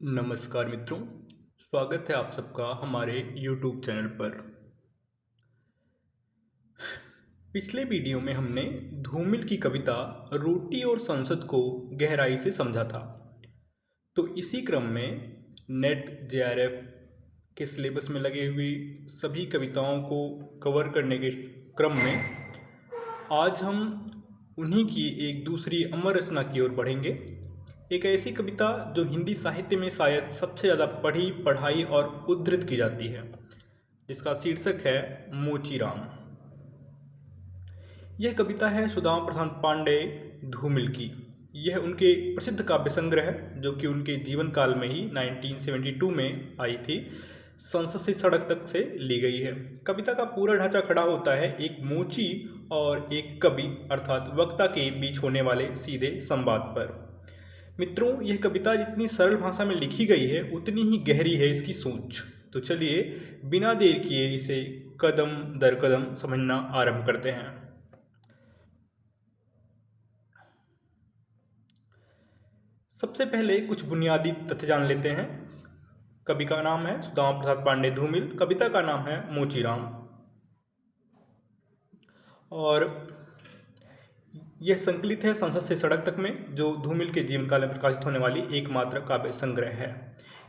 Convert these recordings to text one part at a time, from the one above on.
नमस्कार मित्रों, स्वागत है आप सबका हमारे YouTube चैनल पर। पिछले वीडियो में हमने धूमिल की कविता रोटी और संसद को गहराई से समझा था। तो इसी क्रम में नेट जेआरएफ के सिलेबस में लगे हुई सभी कविताओं को कवर करने के क्रम में आज हम उन्हीं की एक दूसरी अमर रचना की ओर बढ़ेंगे। एक ऐसी कविता जो हिंदी साहित्य में शायद सबसे ज़्यादा पढ़ी, पढ़ाई और उद्धृत की जाती है, जिसका शीर्षक है मोचीराम। यह कविता है सुदामा प्रसाद पांडे धूमिल की। यह उनके प्रसिद्ध काव्य संग्रह है जो कि उनके जीवन काल में ही 1972 में आई थी। संसद से सड़क तक से ली गई है। कविता का पूरा ढांचा खड़ा होता है एक मोची और एक कवि अर्थात वक्ता के बीच होने वाले सीधे संवाद पर। मित्रों, यह कविता जितनी सरल भाषा में लिखी गई है उतनी ही गहरी है इसकी सोच। तो चलिए बिना देर किए इसे कदम दर कदम समझना आरंभ करते हैं। सबसे पहले कुछ बुनियादी तथ्य जान लेते हैं। कवि का नाम है सुदामा प्रसाद पांडे धूमिल, कविता का नाम है मोचीराम और यह संकलित है संसद से सड़क तक में, जो धूमिल के जीवन काल में प्रकाशित होने वाली एकमात्र काव्य संग्रह है।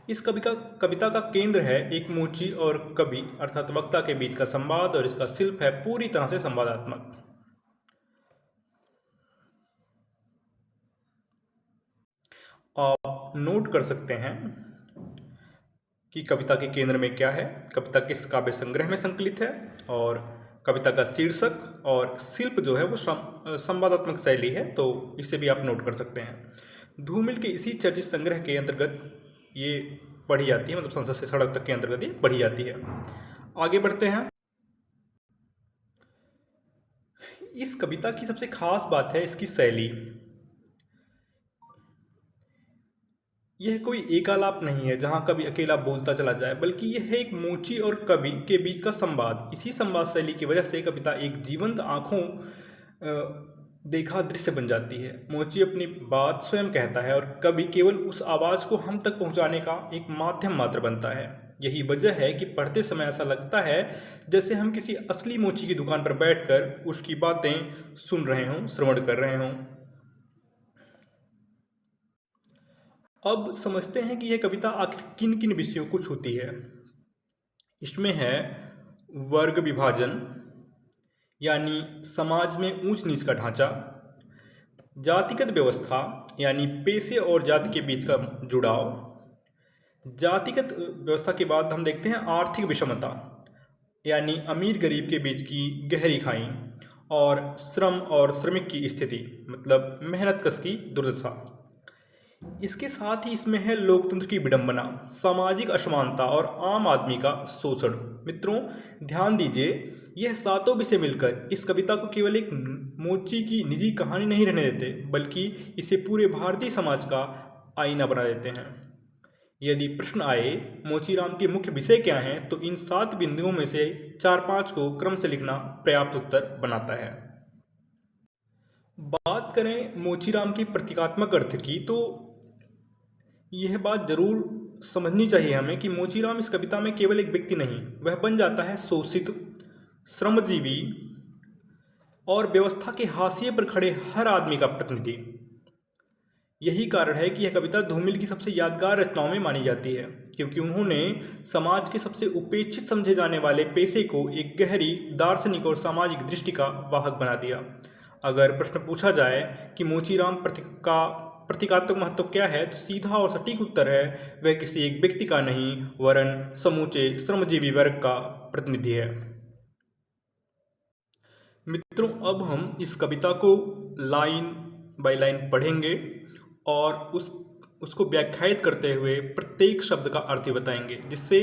इस कविता का केंद्र है एक मोची और कवि अर्थात वक्ता के बीच का संवाद और इसका शिल्प है पूरी तरह से संवादात्मक। आप नोट कर सकते हैं कि कविता के केंद्र में क्या है, कविता किस काव्य संग्रह में संकलित है और कविता का शीर्षक और शिल्प जो है वो संवादात्मक शैली है, तो इसे भी आप नोट कर सकते हैं। धूमिल के इसी चर्चित संग्रह के अंतर्गत ये पढ़ी जाती है, मतलब संसद से सड़क तक के अंतर्गत ये पढ़ी जाती है। आगे बढ़ते हैं। इस कविता की सबसे खास बात है इसकी शैली। यह कोई एकालाप नहीं है जहां कवि अकेला बोलता चला जाए, बल्कि यह है एक मोची और कवि के बीच का संवाद। इसी संवाद शैली की वजह से कविता एक जीवंत आंखों देखा दृश्य बन जाती है। मोची अपनी बात स्वयं कहता है और कवि केवल उस आवाज़ को हम तक पहुंचाने का एक माध्यम मात्र बनता है। यही वजह है कि पढ़ते समय ऐसा लगता है जैसे हम किसी असली मोची की दुकान पर बैठकर उसकी बातें सुन रहे हों, श्रवण कर रहे हों। अब समझते हैं कि यह कविता आखिर किन किन विषयों को छूती है। इसमें है वर्ग विभाजन, यानी समाज में ऊंच नीच का ढांचा, जातिगत व्यवस्था यानी पेशे और जाति के बीच का जुड़ाव, जातिगत व्यवस्था के बाद हम देखते हैं आर्थिक विषमता यानी अमीर गरीब के बीच की गहरी खाई, और श्रम और श्रमिक की स्थिति मतलब मेहनत कश की दुर्दशा। इसके साथ ही इसमें है लोकतंत्र की विडंबना, सामाजिक असमानता और आम आदमी का शोषण। मित्रों ध्यान दीजिए, यह सातों विषय मिलकर इस कविता को केवल एक मोची की निजी कहानी नहीं रहने देते, बल्कि इसे पूरे भारतीय समाज का आईना बना देते हैं। यदि प्रश्न आए मोचीराम के मुख्य विषय क्या हैं, तो इन 7 बिंदुओं में से 4-5 को क्रम से लिखना पर्याप्त उत्तर बनाता है। बात करें मोचीराम की प्रतीकात्मक अर्थ की, तो यह बात जरूर समझनी चाहिए हमें कि मोचीराम इस कविता में केवल एक व्यक्ति नहीं, वह बन जाता है शोषित, श्रमजीवी और व्यवस्था के हाशिए पर खड़े हर आदमी का प्रतिनिधि। यही कारण है कि यह कविता धूमिल की सबसे यादगार रचनाओं में मानी जाती है, क्योंकि उन्होंने समाज के सबसे उपेक्षित समझे जाने वाले पेशे को एक गहरी दार्शनिक और सामाजिक दृष्टि का वाहक बना दिया। अगर प्रश्न पूछा जाए कि मोचीराम का प्रतीकात्मक महत्व क्या है, तो सीधा और सटीक उत्तर है वह किसी एक व्यक्ति का नहीं वरन समूचे श्रमजीवी वर्ग का प्रतिनिधि है। मित्रों अब हम इस कविता को लाइन बाय लाइन पढ़ेंगे और उसको व्याख्यायित करते हुए प्रत्येक शब्द का अर्थ बताएंगे, जिससे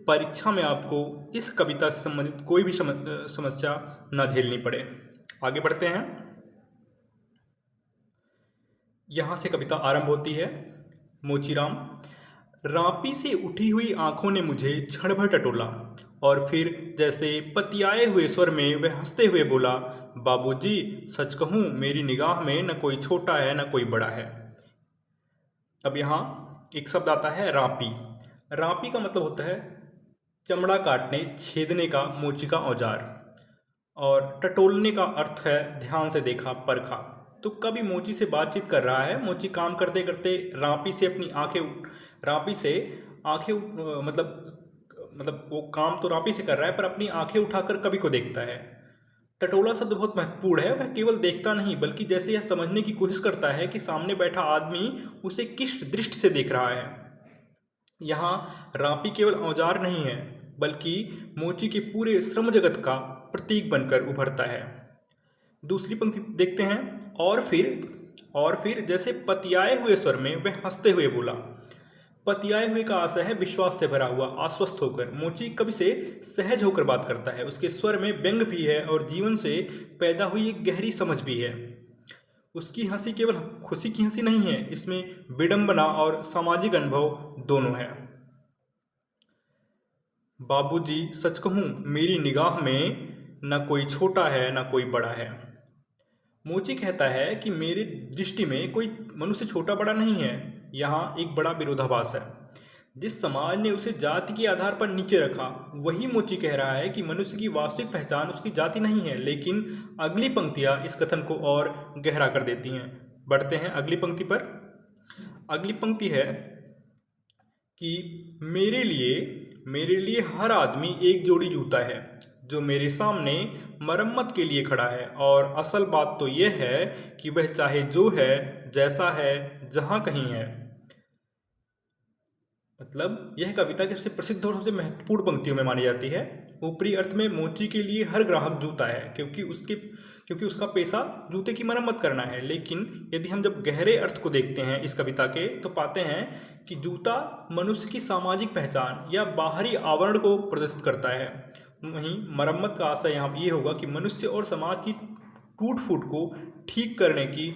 परीक्षा में आपको इस कविता से संबंधित कोई भी समस्या न झेलनी पड़े। आगे बढ़ते हैं। यहाँ से कविता आरंभ होती है। मोचीराम। रापी से उठी हुई आंखों ने मुझे क्षण भर टटोला और फिर जैसे पतियाए हुए स्वर में वह हंसते हुए बोला, बाबूजी सच कहूँ मेरी निगाह में न कोई छोटा है न कोई बड़ा है। अब यहाँ एक शब्द आता है रापी। रापी का मतलब होता है चमड़ा काटने छेदने का मोची का औजार। और टटोलने का अर्थ है ध्यान से देखा परखा। तो कभी मोची से बातचीत कर रहा है, मोची काम करते करते रापी से अपनी रापी से मतलब वो काम तो रापी से कर रहा है पर अपनी आंखें उठाकर कवि को देखता है। टटोला शब्द बहुत महत्वपूर्ण है। वह केवल देखता नहीं बल्कि जैसे यह समझने की कोशिश करता है कि सामने बैठा आदमी उसे किस दृष्टि से देख रहा है। यहाँ रापी केवल औजार नहीं है बल्कि मोची के पूरे श्रम जगत का प्रतीक बनकर उभरता है। दूसरी पंक्ति देखते हैं। और फिर जैसे पतियाए हुए स्वर में वह हंसते हुए बोला। पतियाए हुए का आशय है विश्वास से भरा हुआ, आश्वस्त होकर। मोची कवि से सहज होकर बात करता है। उसके स्वर में व्यंग भी है और जीवन से पैदा हुई एक गहरी समझ भी है। उसकी हंसी केवल खुशी की हंसी नहीं है, इसमें विडंबना और सामाजिक अनुभव दोनों है। बाबूजी सच कहूँ मेरी निगाह में न कोई छोटा है न कोई बड़ा है। मोची कहता है कि मेरी दृष्टि में कोई मनुष्य छोटा बड़ा नहीं है। यहाँ एक बड़ा विरोधाभास है। जिस समाज ने उसे जाति के आधार पर नीचे रखा, वही मोची कह रहा है कि मनुष्य की वास्तविक पहचान उसकी जाति नहीं है। लेकिन अगली पंक्तियाँ इस कथन को और गहरा कर देती हैं। बढ़ते हैं अगली पंक्ति पर। अगली पंक्ति है कि मेरे लिए हर आदमी एक जोड़ी जूता है जो मेरे सामने मरम्मत के लिए खड़ा है। और असल बात तो यह है कि वह चाहे जो है, जैसा है, जहाँ कहीं है। मतलब यह कविता की सबसे प्रसिद्ध और सबसे महत्वपूर्ण पंक्तियों में मानी जाती है। ऊपरी अर्थ में मोची के लिए हर ग्राहक जूता है क्योंकि उसका पेशा जूते की मरम्मत करना है। लेकिन यदि हम जब गहरे अर्थ को देखते हैं इस कविता के, तो पाते हैं कि जूता मनुष्य की सामाजिक पहचान या बाहरी आवरण को प्रदर्शित करता है। वहीं मरम्मत का आशय यहाँ ये होगा कि मनुष्य और समाज की टूट फूट को ठीक करने की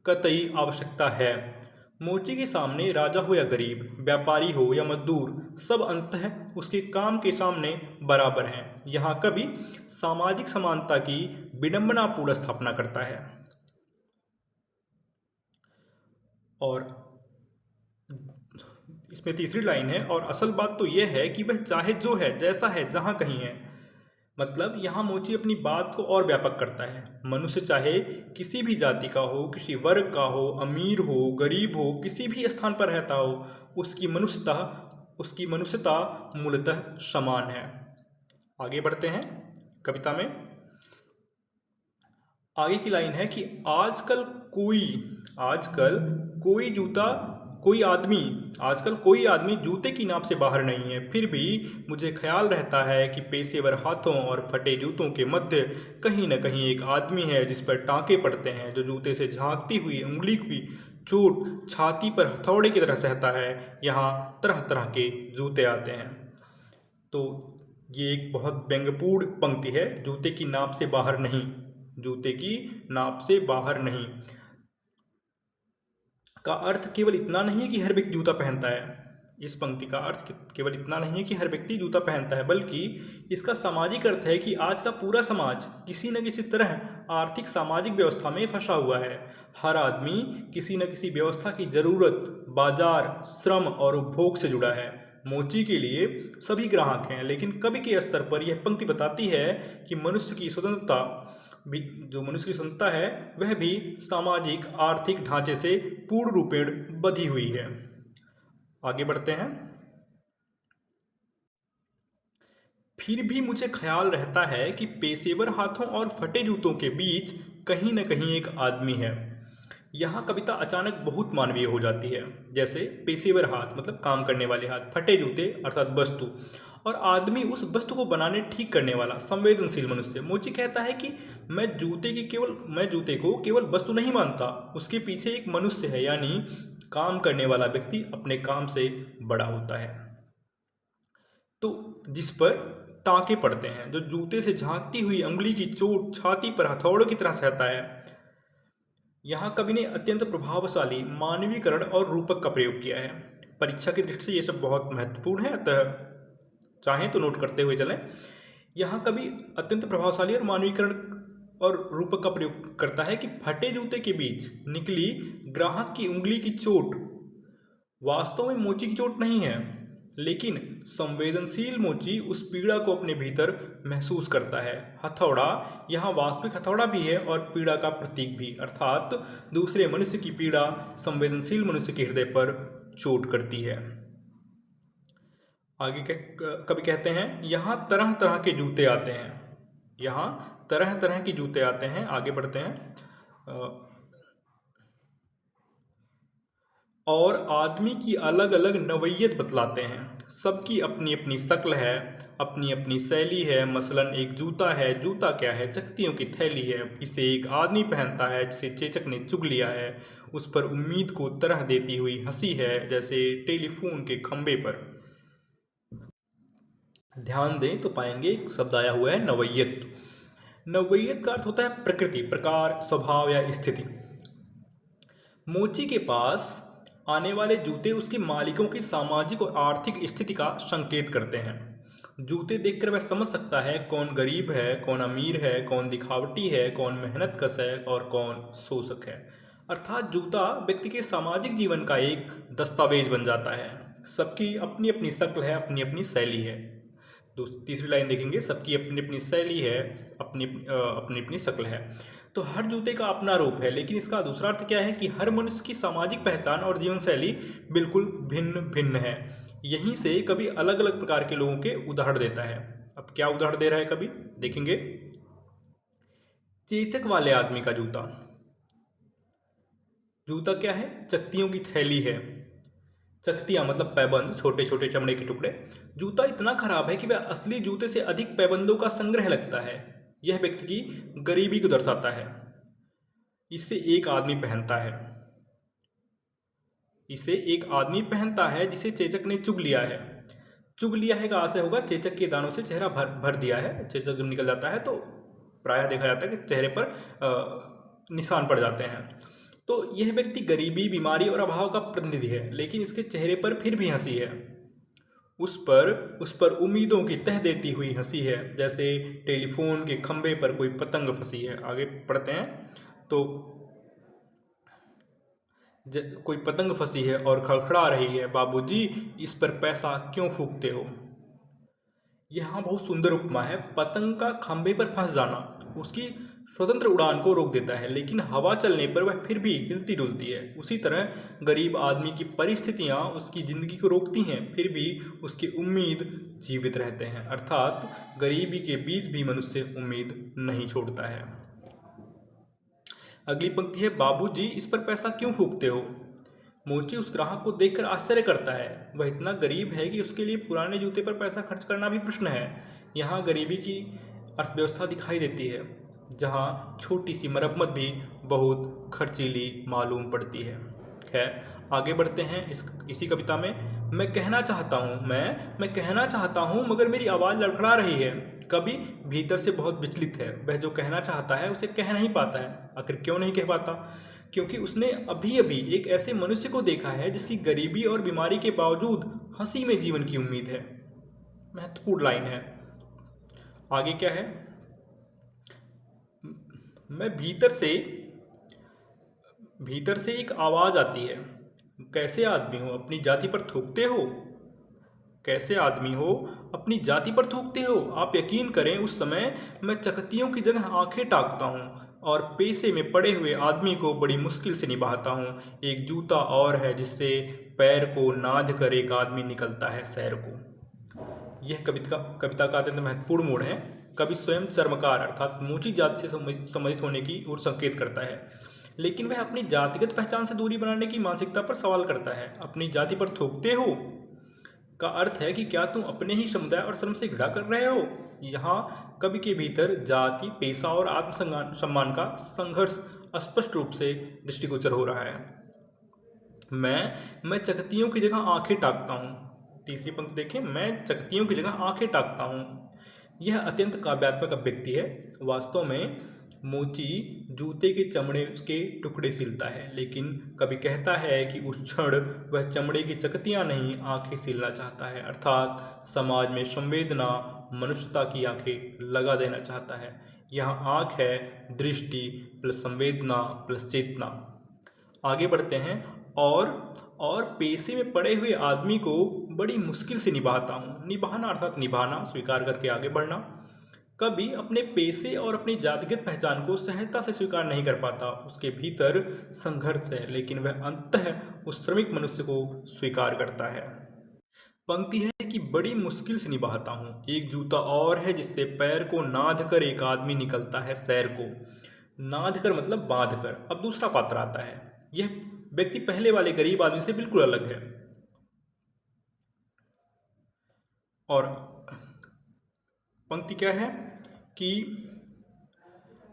कतई आवश्यकता है। मोची के सामने राजा हो या गरीब, व्यापारी हो या मजदूर, सब अंततः उसके काम के सामने बराबर हैं। यहाँ कवि सामाजिक समानता की विडंबनापूर्ण स्थापना करता है। और इसमें तीसरी लाइन है, और असल बात तो यह है कि वह चाहे जो है, जैसा है, जहाँ कहीं है। मतलब यहाँ मोची अपनी बात को और व्यापक करता है। मनुष्य चाहे किसी भी जाति का हो, किसी वर्ग का हो, अमीर हो, गरीब हो, किसी भी स्थान पर रहता हो, उसकी मनुष्यता मूलतः समान है। आगे बढ़ते हैं कविता में। आगे की लाइन है कि आजकल कोई आदमी जूते की नाप से बाहर नहीं है। फिर भी मुझे ख्याल रहता है कि पेशेवर हाथों और फटे जूतों के मध्य कहीं न कहीं एक आदमी है जिस पर टाँके पड़ते हैं, जो जूते से झांकती हुई उंगली की चोट छाती पर हथौड़े की तरह सहता है। यहाँ तरह तरह के जूते आते हैं। तो ये एक बहुत व्यंग्यपूर्ण पंक्ति है। जूते की नाप से बाहर नहीं, जूते की नाप से बाहर नहीं का अर्थ केवल इतना नहीं कि हर व्यक्ति जूता पहनता है। इस पंक्ति का अर्थ केवल इतना नहीं है कि हर व्यक्ति जूता पहनता है, बल्कि इसका सामाजिक अर्थ है कि आज का पूरा समाज किसी न किसी तरह आर्थिक सामाजिक व्यवस्था में फंसा हुआ है। हर आदमी किसी न किसी व्यवस्था की जरूरत, बाजार, श्रम और उपभोग से जुड़ा है। मोची के लिए सभी ग्राहक हैं, लेकिन कवि के स्तर पर यह पंक्ति बताती है कि मनुष्य की स्वतंत्रता है वह भी सामाजिक आर्थिक ढांचे से पूर्ण रूपेण बधी हुई है। आगे बढ़ते हैं। फिर भी मुझे ख्याल रहता है कि पेशेवर हाथों और फटे जूतों के बीच कहीं न कहीं एक आदमी है। यहाँ कविता अचानक बहुत मानवीय हो जाती है। जैसे पेशेवर हाथ मतलब काम करने वाले हाथ, फटे जूते अर्थात वस्तु, और आदमी उस वस्तु को बनाने ठीक करने वाला संवेदनशील मनुष्य। मोची कहता है कि मैं जूते को केवल वस्तु नहीं मानता, उसके पीछे एक मनुष्य है, यानी काम करने वाला व्यक्ति अपने काम से बड़ा होता है। तो जिस पर टाँके पड़ते हैं, जो जूते से झांकती हुई अंगुली की चोट छाती पर हथौड़ों की तरह सहता है। यहाँ कवि ने अत्यंत प्रभावशाली मानवीकरण और रूपक का प्रयोग किया है। परीक्षा की दृष्टि से ये सब बहुत महत्वपूर्ण है, अतः चाहें तो नोट करते हुए चलें। यहाँ कवि अत्यंत प्रभावशाली और मानवीकरण और रूपक का प्रयोग करता है कि फटे जूते के बीच निकली ग्राहक की उंगली की चोट वास्तव में मोची की चोट नहीं है, लेकिन संवेदनशील मोची उस पीड़ा को अपने भीतर महसूस करता है। हथौड़ा यहाँ वास्तविक हथौड़ा भी है और पीड़ा का प्रतीक भी, अर्थात दूसरे मनुष्य की पीड़ा संवेदनशील मनुष्य के हृदय पर चोट करती है। आगे कभी कहते हैं, यहाँ तरह तरह के जूते आते हैं। यहाँ तरह तरह के जूते आते हैं। आगे बढ़ते हैं। और आदमी की अलग अलग नवैयत बतलाते हैं। सबकी अपनी अपनी शक्ल है, अपनी अपनी शैली है। मसलन एक जूता है, जूता क्या है? चकतियों की थैली है। इसे एक आदमी पहनता है जिसे चेचक ने चुग लिया है। उस पर उम्मीद को तरह देती हुई हंसी है, जैसे टेलीफोन के खंबे पर। ध्यान दें तो पाएंगे एक शब्द आया हुआ है नवैयत। नवैयत का अर्थ होता है प्रकृति, प्रकार, स्वभाव या स्थिति। मोची के पास आने वाले जूते उसके मालिकों की सामाजिक और आर्थिक स्थिति का संकेत करते हैं। जूते देखकर वह समझ सकता है कौन गरीब है, कौन अमीर है, कौन दिखावटी है, कौन मेहनतकश है और कौन शोषक है। अर्थात जूता व्यक्ति के सामाजिक जीवन का एक दस्तावेज बन जाता है। सबकी अपनी अपनी शक्ल है, अपनी अपनी शैली है। तीसरी लाइन देखेंगे, सबकी अपनी अपनी शैली है, अपनी अपनी अपनी शक्ल है। तो हर जूते का अपना रूप है, लेकिन इसका दूसरा अर्थ क्या है कि हर मनुष्य की सामाजिक पहचान और जीवन शैली बिल्कुल भिन्न भिन्न है। यहीं से कभी अलग अलग प्रकार के लोगों के उदाहरण देता है। अब क्या उदाहरण दे रहा है कभी देखेंगे। चेचक वाले आदमी का जूता। जूता क्या है? चकतियों की थैली है। चकतियाँ मतलब पैबंद, छोटे छोटे चमड़े के टुकड़े। जूता इतना खराब है कि वह असली जूते से अधिक पैबंदों का संग्रह लगता है। यह व्यक्ति की गरीबी को दर्शाता है। इसे एक आदमी पहनता है। इसे एक आदमी पहनता है जिसे चेचक ने चुग लिया है। चुग लिया है का अर्थ होगा चेचक के दानों से चेहरा भर दिया है। चेचक जब निकल जाता है तो प्रायः देखा जाता है कि चेहरे पर निशान पड़ जाते हैं। तो यह व्यक्ति गरीबी, बीमारी और अभाव का प्रतिनिधि है, लेकिन इसके चेहरे पर फिर भी हंसी है। उस पर उम्मीदों की तह देती हुई हंसी है, जैसे टेलीफोन के खंभे पर कोई पतंग फंसी है। आगे पढ़ते हैं तो कोई पतंग फंसी है और खड़खड़ा रही है, बाबूजी इस पर पैसा क्यों फूंकते हो। यहाँ बहुत सुंदर उपमा है। पतंग का खंभे पर फंस जाना उसकी स्वतंत्र उड़ान को रोक देता है, लेकिन हवा चलने पर वह फिर भी हिलती डुलती है। उसी तरह गरीब आदमी की परिस्थितियाँ उसकी ज़िंदगी को रोकती हैं, फिर भी उसकी उम्मीद जीवित रहते हैं। अर्थात गरीबी के बीच भी मनुष्य उम्मीद नहीं छोड़ता है। अगली पंक्ति है, बाबूजी इस पर पैसा क्यों फूंकते हो। मोची उस ग्राहक को देखकर आश्चर्य करता है। वह इतना गरीब है कि उसके लिए पुराने जूते पर पैसा खर्च करना भी प्रश्न है। यहाँ गरीबी की अर्थव्यवस्था दिखाई देती है, जहाँ छोटी सी मरम्मत भी बहुत खर्चीली मालूम पड़ती है। खैर आगे बढ़ते हैं इसी कविता में। मैं कहना चाहता हूँ मगर मेरी आवाज़ लड़खड़ा रही है। कवि भीतर से बहुत विचलित है। वह जो कहना चाहता है उसे कह नहीं पाता है। आखिर क्यों नहीं कह पाता? क्योंकि उसने अभी अभी एक ऐसे मनुष्य को देखा है जिसकी गरीबी और बीमारी के बावजूद हंसी में जीवन की उम्मीद है। महत्वपूर्ण लाइन है। आगे क्या है, मैं भीतर से एक आवाज आती है, कैसे आदमी हो अपनी जाति पर थूकते हो। कैसे आदमी हो अपनी जाति पर थूकते हो। आप यकीन करें उस समय मैं चकतियों की जगह आंखें ताकता हूँ और पेशे में पड़े हुए आदमी को बड़ी मुश्किल से निभाता हूँ। एक जूता और है जिससे पैर को नाद कर एक आदमी निकलता है सैर को। यह कविता का अत्यंत महत्वपूर्ण मोड़ है। कवि स्वयं चर्मकार अर्थात मोची जाति से संबंधित होने की ओर संकेत करता है, लेकिन वह अपनी जातिगत पहचान से दूरी बनाने की मानसिकता पर सवाल करता है। अपनी जाति पर थूकते हो का अर्थ है कि क्या तुम अपने ही समुदाय और श्रम से घृणा कर रहे हो। यहाँ कवि के भीतर जाति, पेशा और आत्म सम्मान का संघर्ष स्पष्ट रूप से दृष्टिगोचर हो रहा है। मैं चकतियों की जगह आंखें ताकता हूँ। तीसरी पंक्ति देखें, मैं चकतियों की जगह आंखें ताकता हूँ। यह अत्यंत काव्यात्मक अभिव्यक्ति है। वास्तव में मोची जूते के चमड़े के टुकड़े सिलता है, लेकिन कभी कहता है कि उस क्षण वह चमड़े की चकतियाँ नहीं आंखें सिलना चाहता है, अर्थात समाज में संवेदना, मनुष्यता की आंखें लगा देना चाहता है। यहाँ आँख है दृष्टि प्लस संवेदना प्लस चेतना। आगे बढ़ते हैं। और और पेशे में पड़े हुए आदमी को बड़ी मुश्किल से निभाता हूँ। निभाना अर्थात निभाना, स्वीकार करके आगे बढ़ना। कभी अपने पेशे और अपनी जातिगत पहचान को सहजता से स्वीकार नहीं कर पाता। उसके भीतर संघर्ष है, लेकिन वह अंततः उस श्रमिक मनुष्य को स्वीकार करता है। पंक्ति है कि बड़ी मुश्किल से निभाता हूँ। एक जूता और है जिससे पैर को नाद कर एक आदमी निकलता है शहर को। नाद कर मतलब बांध कर। अब दूसरा पात्र आता है। यह व्यक्ति पहले वाले गरीब आदमी से बिल्कुल अलग है। और पंक्ति क्या है कि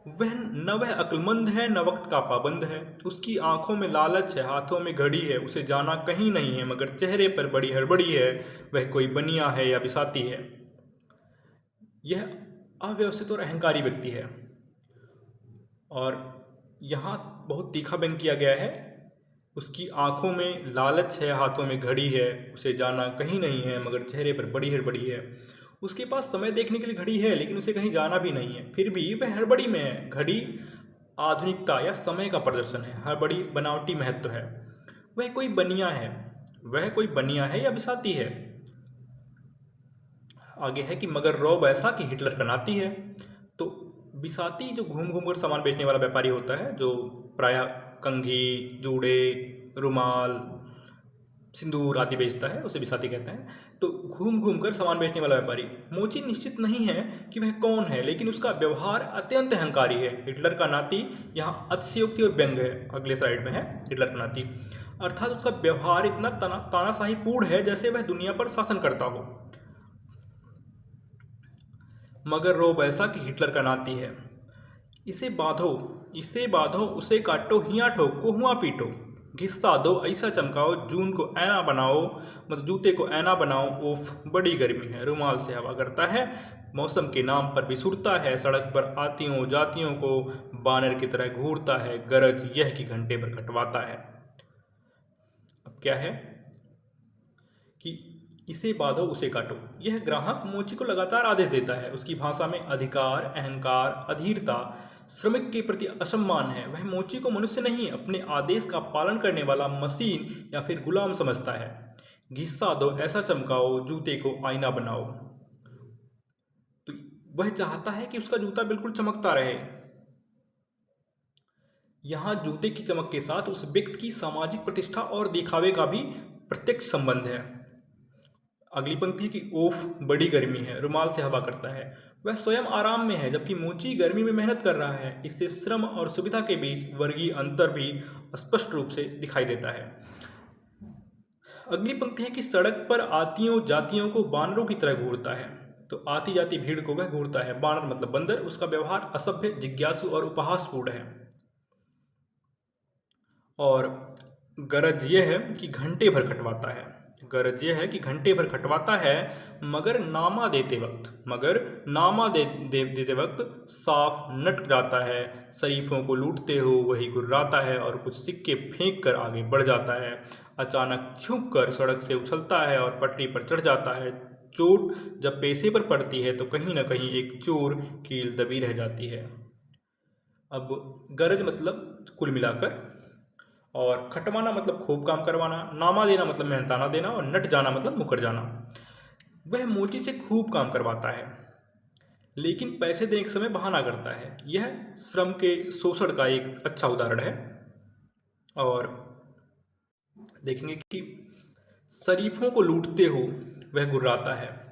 वह अक्लमंद है, न वक्त का पाबंद है। उसकी आंखों में लालच है, हाथों में घड़ी है। उसे जाना कहीं नहीं है, मगर चेहरे पर बड़ी हड़बड़ी है। वह कोई बनिया है या बिसाती है। यह अव्यवस्थित और अहंकारी व्यक्ति है। और यहाँ बहुत तीखा व्यंग किया गया है। उसकी आंखों में लालच है, हाथों में घड़ी है। उसे जाना कहीं नहीं है, मगर चेहरे पर बड़ी हड़बड़ी है। उसके पास समय देखने के लिए घड़ी है, लेकिन उसे कहीं जाना भी नहीं है। फिर भी वह हड़बड़ी में है। घड़ी आधुनिकता या समय का प्रदर्शन है। हड़बड़ी बनावटी महत्व है। वह कोई बनिया है या बिसाती है। आगे है कि मगर रौब ऐसा कि हिटलर कनाती है। तो बिसाती जो घूम घूम कर सामान बेचने वाला व्यापारी होता है, जो प्रायः कंघी, जूड़े, रुमाल, सिंदूर आदि बेचता है, उसे बिसाती कहते हैं। तो घूम घूम कर सामान बेचने वाला व्यापारी। मोची निश्चित नहीं है कि वह कौन है, लेकिन उसका व्यवहार अत्यंत अहंकारी है। हिटलर का नाती यहाँ अतिशयोक्ति और व्यंग है। अगले स्लाइड में है हिटलर का नाती, अर्थात उसका व्यवहार इतना तानाशाही पूर्ण है जैसे वह दुनिया पर शासन करता हो। मगर रोब ऐसा कि हिटलर का नाती है। इसे बांधो, उसे काटो, हियाँ ठोको, हुआ पीटो। घिस्सा दो, ऐसा चमकाओ, जून को ऐना बनाओ, मतलब जूते को ऐना बनाओ। ओफ, बड़ी गर्मी है। रुमाल से हवा करता है, मौसम के नाम पर भी सुरता है। सड़क पर आतियों जातियों को बानर की तरह घूरता है। गरज यह कि घंटे पर कटवाता है। अब क्या है कि इसे बांधो, उसे काटो। यह ग्राहक मोची को लगातार आदेश देता है। उसकी भाषा में अधिकार, अहंकार, अधीरता, श्रमिक के प्रति असम्मान है। वह मोची को मनुष्य नहीं, अपने आदेश का पालन करने वाला मशीन या फिर गुलाम समझता है। घिस्सा दो, ऐसा चमकाओ, जूते को आईना बनाओ। तो वह चाहता है कि उसका जूता बिल्कुल चमकता रहे। यहां जूते की चमक के साथ उस व्यक्ति की सामाजिक प्रतिष्ठा और दिखावे का भी प्रत्यक्ष संबंध है। अगली पंक्ति है कि ओफ, बड़ी गर्मी है। रुमाल से हवा करता है। वह स्वयं आराम में है, जबकि मोची गर्मी में मेहनत कर रहा है। इससे श्रम और सुविधा के बीच वर्गीय अंतर भी स्पष्ट रूप से दिखाई देता है। अगली पंक्ति है कि सड़क पर आतियों जातियों को बानरों की तरह घूरता है। तो आती जाती भीड़ को वह घूरता है। बानर मतलब बंदर। उसका व्यवहार असभ्य, जिज्ञासु और उपहासपूर्ण है। और गरज यह है कि घंटे भर खटवाता है। मगर नामा देते वक्त साफ नट जाता है। शरीफों को लूटते हो वही गुर्राता है और कुछ सिक्के फेंक कर आगे बढ़ जाता है। अचानक छुप कर सड़क से उछलता है और पटरी पर चढ़ जाता है। चोट जब पेशे पर पड़ती है तो कहीं न कहीं एक चोर कील दबी रह जाती है। अब गरज मतलब कुल मिलाकर, और खटवाना मतलब खूब काम करवाना, नामा देना मतलब मेहनताना देना, और नट जाना मतलब मुकर जाना। वह मोची से खूब काम करवाता है, लेकिन पैसे देने के समय बहाना करता है। यह श्रम के शोषण का एक अच्छा उदाहरण है। और देखेंगे कि शरीफों को लूटते हो वह गुर्राता है।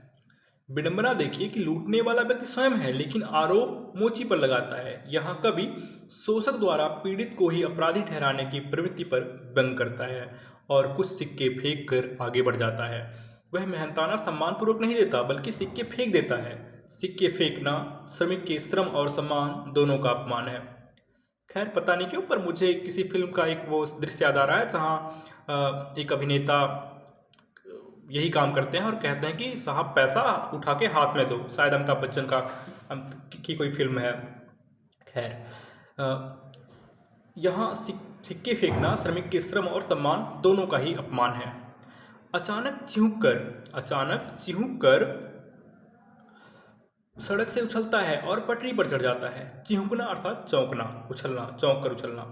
विडंबना देखिए कि लूटने वाला व्यक्ति स्वयं है, लेकिन आरोप मोची पर लगाता है। यहाँ कवि शोषक द्वारा पीड़ित को ही अपराधी ठहराने की प्रवृत्ति पर व्यंग करता है और कुछ सिक्के फेंक कर आगे बढ़ जाता है। वह मेहनताना सम्मानपूर्वक नहीं देता, बल्कि सिक्के फेंक देता है। सिक्के फेंकना श्रमिक के श्रम और सम्मान दोनों का अपमान है। खैर, पता नहीं क्यों, पर मुझे किसी फिल्म का एक वो दृश्य याद आ रहा है जहाँ एक अभिनेता यही काम करते हैं और कहते हैं कि साहब पैसा उठा के हाथ में दो। शायद अमिताभ बच्चन की कोई फिल्म है। खैर, यहाँ सिक्के फेंकना श्रमिक के श्रम और सम्मान दोनों का ही अपमान है। अचानक चिहुक कर सड़क से उछलता है और पटरी पर चढ़ जाता है। चिहुकना अर्थात चौंकना, उछलना, चौंक कर उछलना।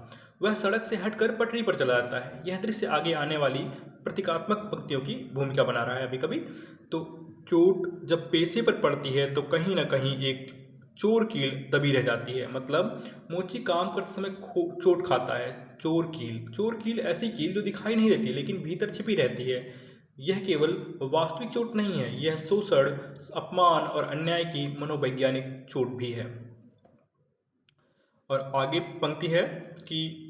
वह सड़क से हटकर पटरी पर चला जाता है। यह दृश्य आगे आने वाली प्रतीकात्मक पंक्तियों की भूमिका बना रहा है अभी कभी। तो चोट जब पेशे पर पड़ती है तो कहीं ना कहीं एक चोर कील दबी रह जाती है। मतलब मोची काम करते समय चोट खाता है। चोर कील ऐसी कील जो दिखाई नहीं देती लेकिन भीतर छिपी रहती है। यह केवल वास्तविक चोट नहीं है, यह शोषण, अपमान और अन्याय की मनोवैज्ञानिक चोट भी है। और आगे पंक्ति है कि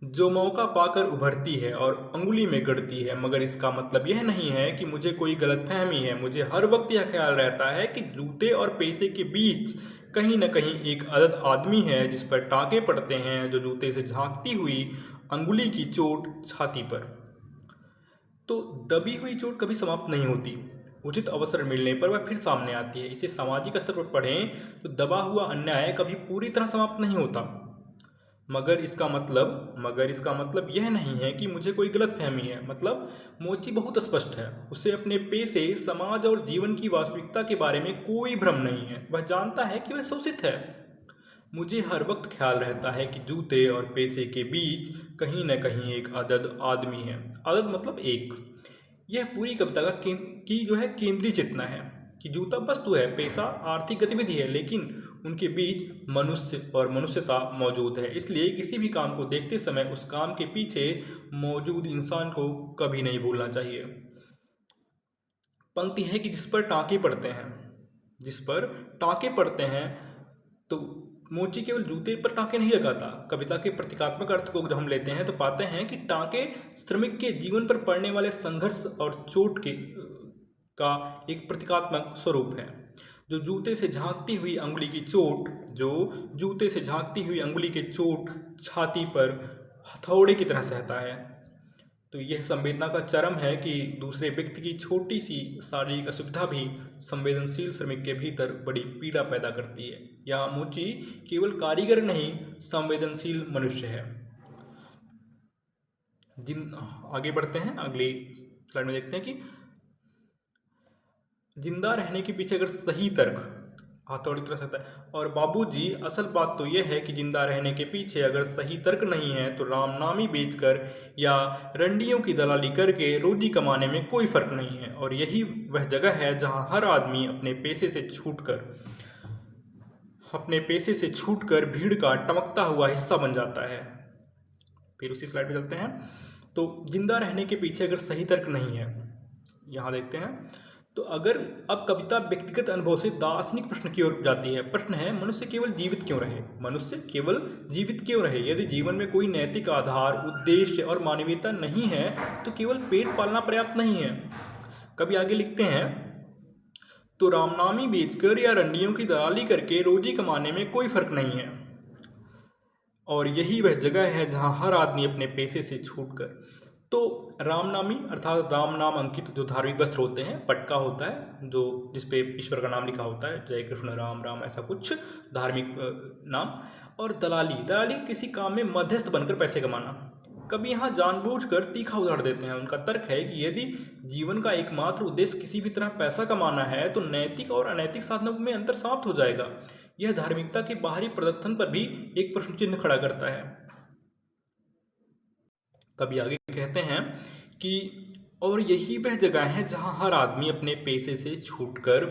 जो मौका पाकर उभरती है और अंगुली में गड़ती है, मगर इसका मतलब यह नहीं है कि मुझे कोई गलतफहमी है। मुझे हर वक्त यह ख्याल रहता है कि जूते और पैसे के बीच कहीं न कहीं एक अदद आदमी है जिस पर टाँके पड़ते हैं, जो जूते से झांकती हुई अंगुली की चोट छाती पर। तो दबी हुई चोट कभी समाप्त नहीं होती, उचित अवसर मिलने पर वह फिर सामने आती है। इसे सामाजिक स्तर पर पढ़ें तो दबा हुआ अन्याय कभी पूरी तरह समाप्त नहीं होता। मगर इसका मतलब यह नहीं है कि मुझे कोई गलतफहमी है। मतलब मोची बहुत स्पष्ट है, उसे अपने पेशे, समाज और जीवन की वास्तविकता के बारे में कोई भ्रम नहीं है। वह जानता है कि वह शोषित है। मुझे हर वक्त ख्याल रहता है कि जूते और पैसे के बीच कहीं न कहीं एक अदद आदमी है। अदद मतलब एक। यह पूरी कविता की जो है केंद्रीय चेतना है कि जूता वस्तु है, पैसा आर्थिक गतिविधि है, लेकिन उनके बीच मनुष्य और मनुष्यता मौजूद है। इसलिए किसी भी काम को देखते समय उस काम के पीछे मौजूद इंसान को कभी नहीं भूलना चाहिए। पंक्ति है कि जिस पर टाँके पड़ते हैं, तो मोची केवल जूते पर टाँके नहीं लगाता। कविता के प्रतीकात्मक अर्थ को जब हम लेते हैं तो पाते हैं कि टाँके श्रमिक के जीवन पर पड़ने वाले संघर्ष और चोट का एक प्रतीकात्मक स्वरूप है। जो जूते से झांकती हुई अंगुली की चोट छाती पर हथौड़े की तरह सहता है। तो यह संवेदना का चरम है कि दूसरे व्यक्ति की छोटी सी शारीरिक असुविधा भी संवेदनशील श्रमिक के भीतर बड़ी पीड़ा पैदा करती है। यहाँ मोची केवल कारीगर नहीं, संवेदनशील मनुष्य है। आगे बढ़ते हैं, अगली स्लाइड में देखते हैं कि जिंदा रहने के पीछे अगर सही तर्क, हथौड़ी तरह सकता है। और बाबूजी, असल बात तो यह है कि जिंदा रहने के पीछे अगर सही तर्क नहीं है तो रामनामी बेचकर या रंडियों की दलाली करके रोजी कमाने में कोई फर्क नहीं है। और यही वह जगह है जहां हर आदमी अपने पैसे से छूटकर भीड़ का टमकता हुआ हिस्सा बन जाता है। फिर उसी स्लाइड पे चलते हैं। तो जिंदा रहने के पीछे अगर सही तर्क नहीं है, यहाँ देखते हैं। तो अगर अब कविता व्यक्तिगत अनुभव से दार्शनिक प्रश्न की ओर जाती है। प्रश्न है, मनुष्य केवल जीवित क्यों रहे? यदि जीवन में कोई नैतिक आधार, उद्देश्य और मानवीयता नहीं है तो केवल पेट पालना पर्याप्त नहीं है। कभी आगे लिखते हैं, तो रामनामी बेचकर या रंडियों की दलाली करके रोजी कमाने में कोई फर्क नहीं है। और यही वह जगह है जहां हर आदमी अपने पैसे से छूटकर। तो रामनामी अर्थात राम नाम अंकित जो धार्मिक वस्त्र होते हैं, पटका होता है जो जिसपे ईश्वर का नाम लिखा होता है, जय कृष्ण राम राम, ऐसा कुछ धार्मिक नाम। और दलाली किसी काम में मध्यस्थ बनकर पैसे कमाना। कभी यहाँ जानबूझकर तीखा उदाहरण देते हैं। उनका तर्क है कि यदि जीवन का एकमात्र उद्देश्य किसी भी तरह पैसा कमाना है तो नैतिक और अनैतिक साधनों में अंतर समाप्त हो जाएगा। यह धार्मिकता के बाहरी प्रदर्शन पर भी एक प्रश्न चिन्ह खड़ा करता है। कभी आगे कहते हैं कि और यही वह जगह है जहां हर आदमी अपने पैसे से छूटकर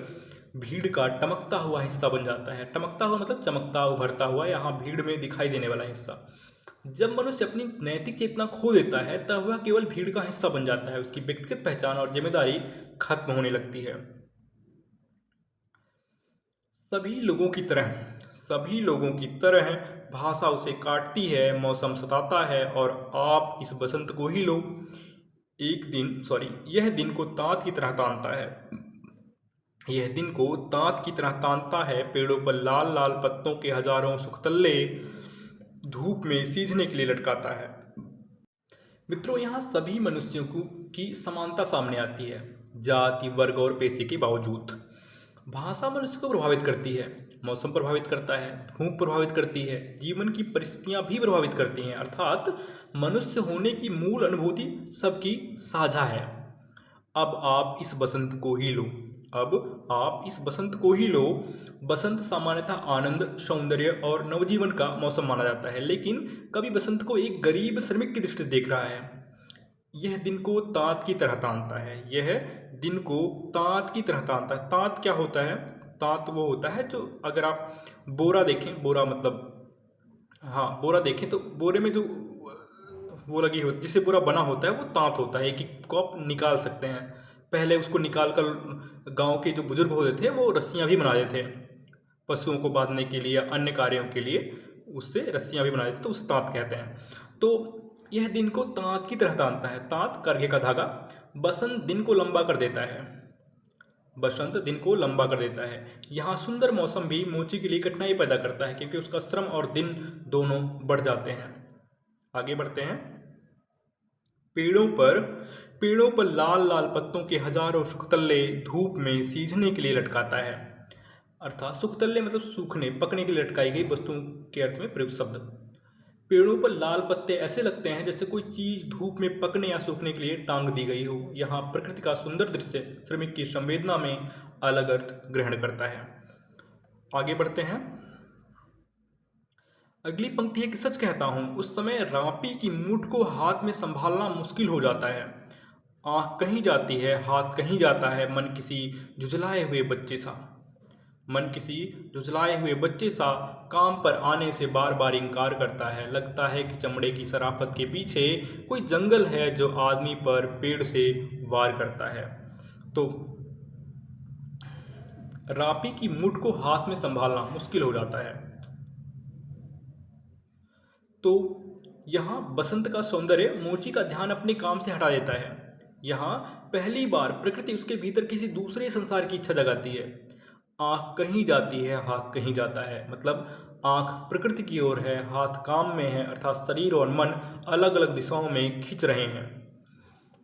भीड़ का टमकता हुआ हिस्सा बन जाता है। टमकता हुआ मतलब चमकता, उभरता हुआ, यहाँ भीड़ में दिखाई देने वाला हिस्सा। जब मनुष्य अपनी नैतिक चेतना खो देता है तब वह केवल भीड़ का हिस्सा बन जाता है। उसकी व्यक्तिगत पहचान और जिम्मेदारी खत्म होने लगती है। सभी लोगों की तरह भाषा उसे काटती है, मौसम सताता है और आप इस बसंत को ही लो। यह दिन को दांत की तरह तानता है। पेड़ों पर लाल लाल पत्तों के हजारों सुखतल्ले धूप में सीझने के लिए लटकाता है। मित्रों, यहाँ सभी मनुष्यों की समानता सामने आती है, जाति, वर्ग और पैसे के बावजूद। भाषा मनुष्य को प्रभावित करती है, मौसम प्रभावित करता है, भूख प्रभावित करती है, जीवन की परिस्थितियां भी प्रभावित करती हैं। अर्थात मनुष्य होने की मूल अनुभूति सबकी साझा है। अब आप इस बसंत को ही लो। अब आप इस बसंत को ही लो। बसंत सामान्यतः आनंद, सौंदर्य और नवजीवन का मौसम माना जाता है, लेकिन कवि बसंत को एक गरीब श्रमिक की दृष्टि से देख रहा है। यह दिन को तांत की तरह तानता है। यह दिन को तांत की तरह तानता है। तांत क्या होता है? तांत वो होता है जो, अगर आप बोरा देखें, बोरा मतलब, हाँ बोरा देखें तो बोरे में जो वो लगी होती, जिससे पूरा बना होता है, वो तांत होता है कि को आप निकाल सकते हैं। पहले उसको निकाल कर गाँव के जो बुजुर्ग होते थे वो रस्सियाँ भी बना देते थे पशुओं को बांधने के लिए या अन्य कार्यों के लिए, उससे रस्सियाँ भी बना देते, तो उसे तांत कहते हैं। तो यह दिन को तांत की तरह तानता है। तांत करघे का धागा। बसंत दिन को लंबा कर देता है। बसंत दिन को लंबा कर देता है। यहाँ सुंदर मौसम भी मोची के लिए कठिनाई पैदा करता है, क्योंकि उसका श्रम और दिन दोनों बढ़ जाते हैं। आगे बढ़ते हैं। पेड़ों पर लाल लाल पत्तों के हजारों सुखतल्ले धूप में सीझने के लिए लटकाता है। अर्थात सुखतल्ले मतलब सूखने, पकने के लिए लटकाई गई वस्तुओं के अर्थ में प्रयुक्त शब्द। पेड़ों पर लाल पत्ते ऐसे लगते हैं जैसे कोई चीज धूप में पकने या सूखने के लिए टांग दी गई हो। यहाँ प्रकृति का सुंदर दृश्य श्रमिक की संवेदना में अलग अर्थ ग्रहण करता है। आगे बढ़ते हैं। अगली पंक्ति है कि सच कहता हूं, उस समय रापी की मूठ को हाथ में संभालना मुश्किल हो जाता है। आंख कहीं जाती है, हाथ कहीं जाता है, मन किसी झुझलाए हुए बच्चे सा काम पर आने से बार बार इनकार करता है। लगता है कि चमड़े की शराफत के पीछे कोई जंगल है जो आदमी पर पेड़ से वार करता है। तो रापी की मूठ को हाथ में संभालना मुश्किल हो जाता है। तो यहाँ बसंत का सौंदर्य मोची का ध्यान अपने काम से हटा देता है। यहाँ पहली बार प्रकृति उसके भीतर किसी दूसरे संसार की इच्छा जगाती है। आँख कहीं जाती है, हाथ कहीं जाता है, मतलब आँख प्रकृति की ओर है, हाथ काम में है, अर्थात शरीर और मन अलग अलग दिशाओं में खिंच रहे हैं।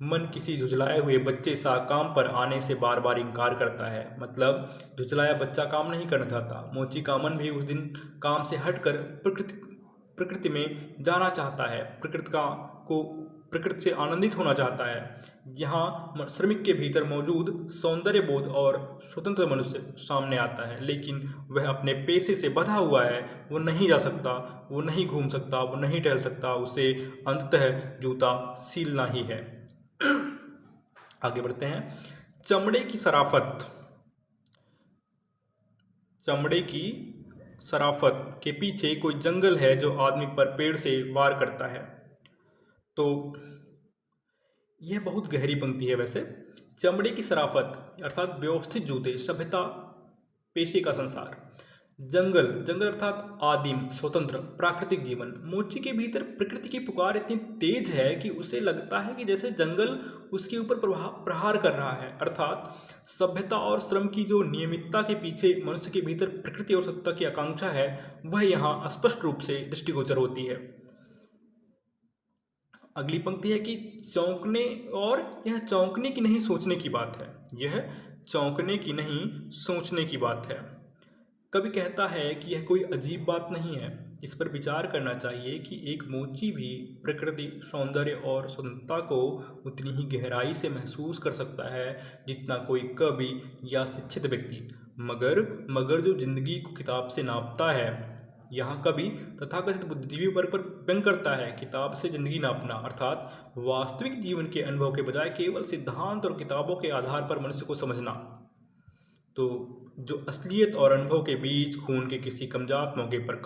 मन किसी झुझलाए हुए बच्चे सा काम पर आने से बार बार इनकार करता है, मतलब झुझलाया बच्चा काम नहीं करना चाहता। मोची का मन भी उस दिन काम से हटकर प्रकृति में जाना चाहता है, प्रकृति से आनंदित होना चाहता है। यहाँ श्रमिक के भीतर मौजूद सौंदर्य बोध और स्वतंत्र मनुष्य सामने आता है, लेकिन वह अपने पेशे से बंधा हुआ है। वो नहीं जा सकता, वो नहीं घूम सकता, वो नहीं टहल सकता, उसे अंततः जूता सीलना ही है। आगे बढ़ते हैं। चमड़े की शराफत के पीछे कोई जंगल है जो आदमी पर पेड़ से वार करता है। तो यह बहुत गहरी पंक्ति है वैसे। चमड़े की शराफत अर्थात व्यवस्थित जूते, सभ्यता, पेशे का संसार। जंगल अर्थात आदिम, स्वतंत्र, प्राकृतिक जीवन। मोची के भीतर प्रकृति की पुकार इतनी तेज है कि उसे लगता है कि जैसे जंगल उसके ऊपर प्रहार कर रहा है। अर्थात सभ्यता और श्रम की जो नियमितता के पीछे मनुष्य के भीतर प्रकृति और सत्ता की आकांक्षा है, वह यहाँ स्पष्ट रूप से दृष्टिगोचर होती है। अगली पंक्ति है कि यह चौंकने की नहीं सोचने की बात है। यह चौंकने की नहीं सोचने की बात है। कवि कहता है कि यह कोई अजीब बात नहीं है। इस पर विचार करना चाहिए कि एक मोची भी प्रकृति, सौंदर्य और स्वतंत्रता को उतनी ही गहराई से महसूस कर सकता है जितना कोई कवि या शिक्षित व्यक्ति। मगर जो जिंदगी को किताब से नापता है, यहाँ कवि तथाकथित बुद्धिजीवी वर्ग पर व्यंग करता है। किताब से जिंदगी नापना अर्थात वास्तविक जीवन के अनुभव के बजाय केवल सिद्धांत और किताबों के आधार पर मनुष्य को समझना। तो जो असलियत और अनुभव के बीच खून के किसी कमजात मौके पर